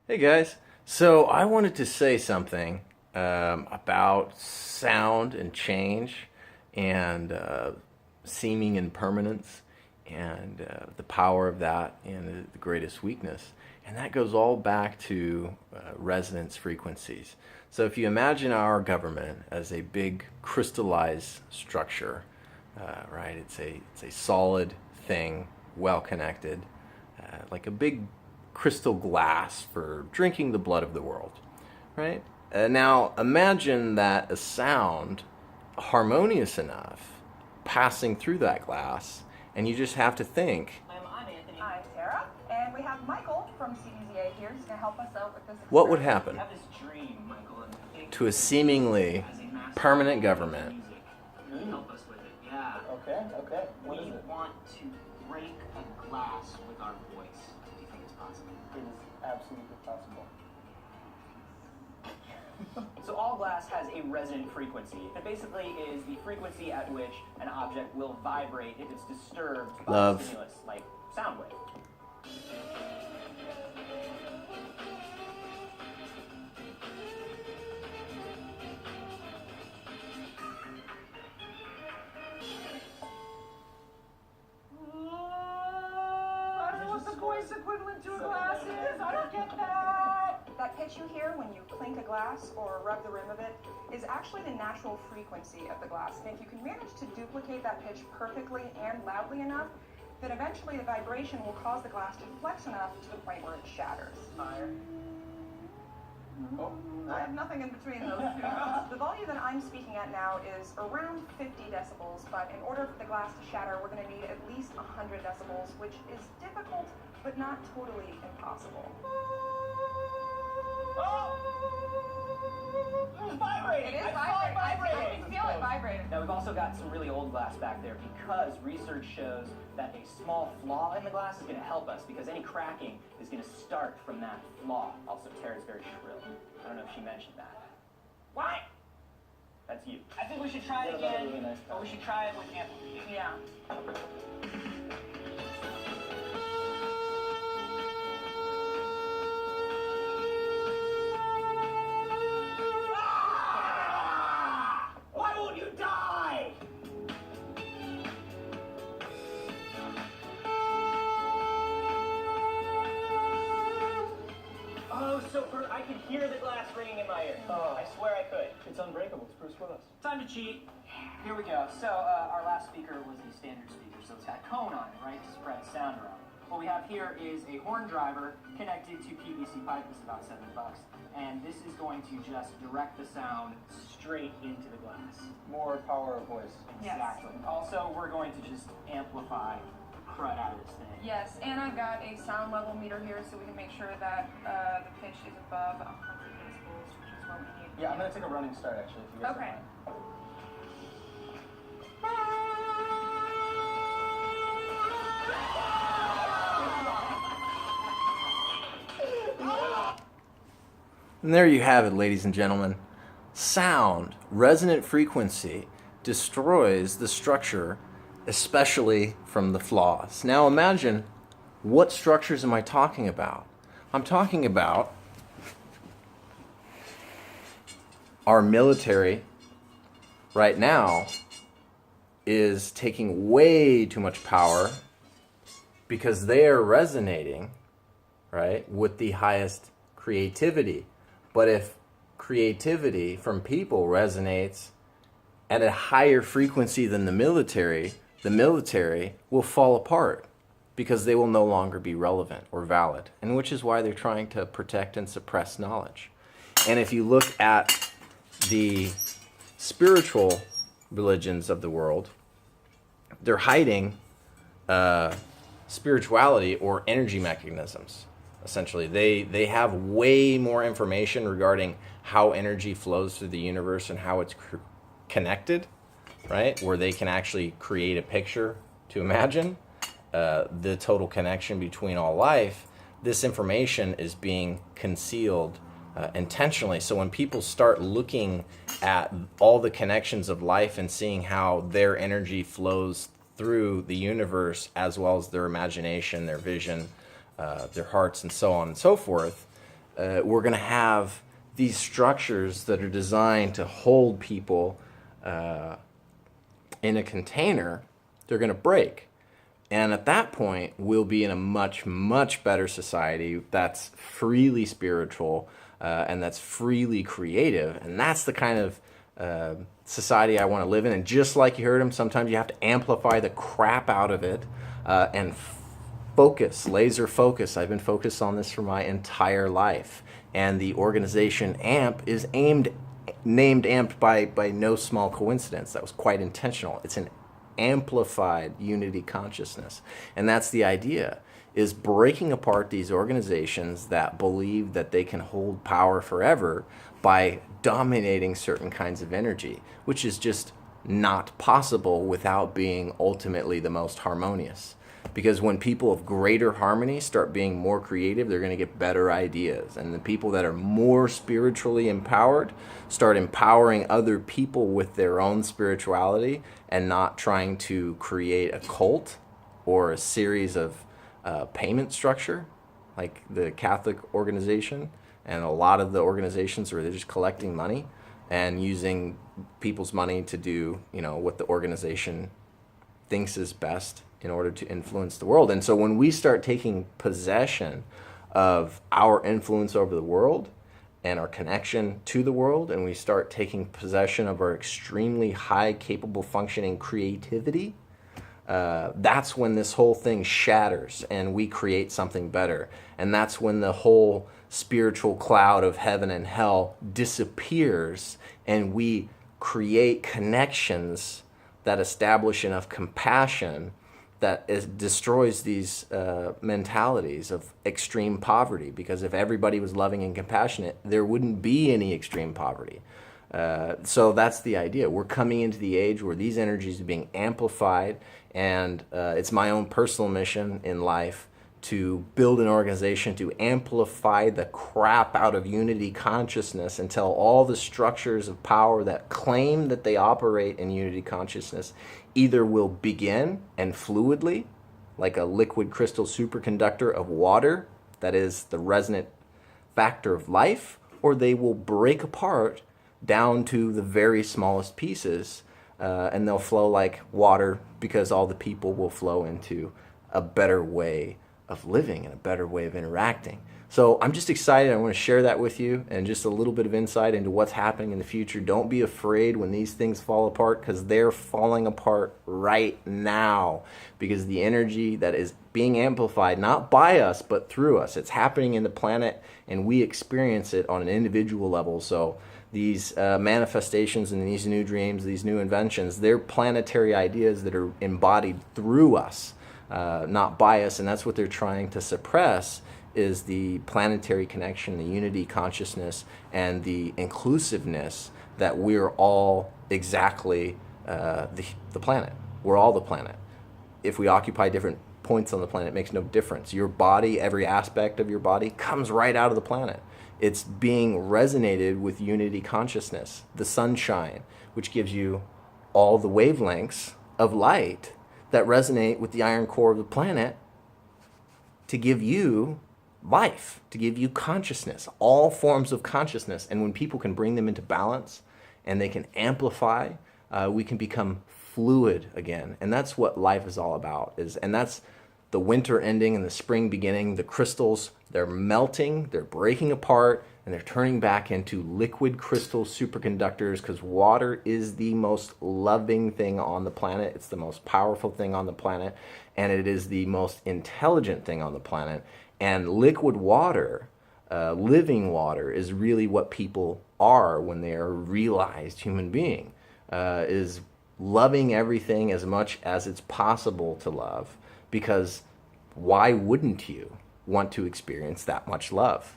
Hey guys, so I wanted to say something about sound and change and seeming impermanence and the power of that and the greatest weakness. And that goes all back to resonance frequencies. So if you imagine our government as a big crystallized structure, right? It's a solid thing, well connected, like a big crystal glass for drinking the blood of the world, right? Now imagine that a sound harmonious enough passing through that glass, and you just have to think, I'm Anthony. I'm Tara, and we have Michael from CDZA here who's going to help us out with this experiment. what would happen I have this dream, Michael, and I think to a seemingly permanent government? Can you help us with it? Yeah. Okay. What is We it? want to break a glass with our voice. Do you think it's possible? It is absolutely possible. So all glass has a resonant frequency. It basically is the frequency at which an object will vibrate if it's disturbed by Love. a stimulus, like sound wave. I don't know what the voice equivalent to a glass is. I don't get that. That pitch you hear when you clink a glass or rub the rim of it is actually the natural frequency of the glass. And if you can manage to duplicate that pitch perfectly and loudly enough, then eventually the vibration will cause the glass to flex enough to the point where it shatters. Higher. Oh, I have nothing in between those two notes. The volume that I'm speaking at now is around 50 decibels, but in order for the glass to shatter, we're going to need at least 100 decibels, which is difficult, but not totally impossible. It's vibrating! It is I saw it vibrating. I vibrating! can feel it vibrating. Now we've also got some really old glass back there because research shows that a small flaw in the glass is going to help us because any cracking is going to start from that flaw. Also, Tara's very shrill. I don't know if she mentioned that. What? That's you. I think we should try it Yeah, that's again, really nice. but we should try it with amplification. Yeah. Why won't you die? Oh, I can hear the glass ringing in my ear. Oh. I swear I could. It's unbreakable. It's Bruce Willis. Time to cheat. Here we go. So our last speaker was a standard speaker, so it's got a cone on it, right, to spread sound around. What we have here is a horn driver connected to PVC pipe. This is about $7, and this is going to just direct the sound straight into the glass. More power of voice. Yes. Exactly. Also, we're going to just amplify crud out of this thing. Yes, and I've got a sound level meter here so we can make sure that the pitch is above 100 decibels, which is what we need. Yeah, I'm gonna take a running start actually. If you guys Okay. don't mind. And there you have it, ladies and gentlemen. Sound, resonant frequency, destroys the structure, especially from the flaws. Now imagine, what structures am I talking about? I'm talking about our military right now is taking way too much power because they are resonating, right, with the highest creativity. But if creativity from people resonates at a higher frequency than the military will fall apart because they will no longer be relevant or valid, and which is why they're trying to protect and suppress knowledge. And if you look at the spiritual religions of the world, they're hiding spirituality or energy mechanisms. Essentially, they have way more information regarding how energy flows through the universe and how it's connected, right? Where they can actually create a picture to imagine the total connection between all life. This information is being concealed intentionally. So when people start looking at all the connections of life and seeing how their energy flows through the universe, as well as their imagination, their vision, their hearts, and so on and so forth, we're going to have these structures that are designed to hold people in a container. They're going to break. And at that point, we'll be in a much, much better society that's freely spiritual and that's freely creative. And that's the kind of society I want to live in. And just like you heard him, sometimes you have to amplify the crap out of it and focus, laser focus. I've been focused on this for my entire life. And the organization AMP is named AMP by no small coincidence. That was quite intentional. It's an amplified unity consciousness. And that's the idea, is breaking apart these organizations that believe that they can hold power forever by dominating certain kinds of energy, which is just not possible without being ultimately the most harmonious. Because when people of greater harmony start being more creative, they're going to get better ideas. And the people that are more spiritually empowered start empowering other people with their own spirituality and not trying to create a cult or a series of payment structure like the Catholic organization and a lot of the organizations where they're just collecting money and using people's money to do, what the organization thinks is best in order to influence the world. And so when we start taking possession of our influence over the world and our connection to the world, and we start taking possession of our extremely high capable functioning creativity, that's when this whole thing shatters and we create something better. And that's when the whole spiritual cloud of heaven and hell disappears and we create connections that establish enough compassion that destroys these mentalities of extreme poverty. Because if everybody was loving and compassionate, there wouldn't be any extreme poverty. So that's the idea. We're coming into the age where these energies are being amplified, and it's my own personal mission in life to build an organization to amplify the crap out of unity consciousness until all the structures of power that claim that they operate in unity consciousness either will begin and fluidly, like a liquid crystal superconductor of water, that is the resonant factor of life, or they will break apart down to the very smallest pieces, and they'll flow like water because all the people will flow into a better way of living and a better way of interacting. So I'm just excited. I want to share that with you and just a little bit of insight into what's happening in the future. Don't be afraid when these things fall apart, because they're falling apart right now, because the energy that is being amplified, not by us, but through us, it's happening in the planet and we experience it on an individual level. So these manifestations and these new dreams, these new inventions, they're planetary ideas that are embodied through us, not by us. And that's what they're trying to suppress, is the planetary connection, the unity consciousness, and the inclusiveness that we're all exactly the planet. We're all the planet. If we occupy different points on the planet, it makes no difference. Your body, every aspect of your body, comes right out of the planet. It's being resonated with unity consciousness, the sunshine, which gives you all the wavelengths of light that resonate with the iron core of the planet to give you life, to give you consciousness, all forms of consciousness. And when people can bring them into balance and they can amplify, we can become fluid again. And that's what life is all about. And that's the winter ending and the spring beginning. The crystals, they're melting, they're breaking apart, and they're turning back into liquid crystal superconductors, because water is the most loving thing on the planet. It's the most powerful thing on the planet, and it is the most intelligent thing on the planet. And liquid water, living water, is really what people are when they are a realized human being, is loving everything as much as it's possible to love, because why wouldn't you want to experience that much love?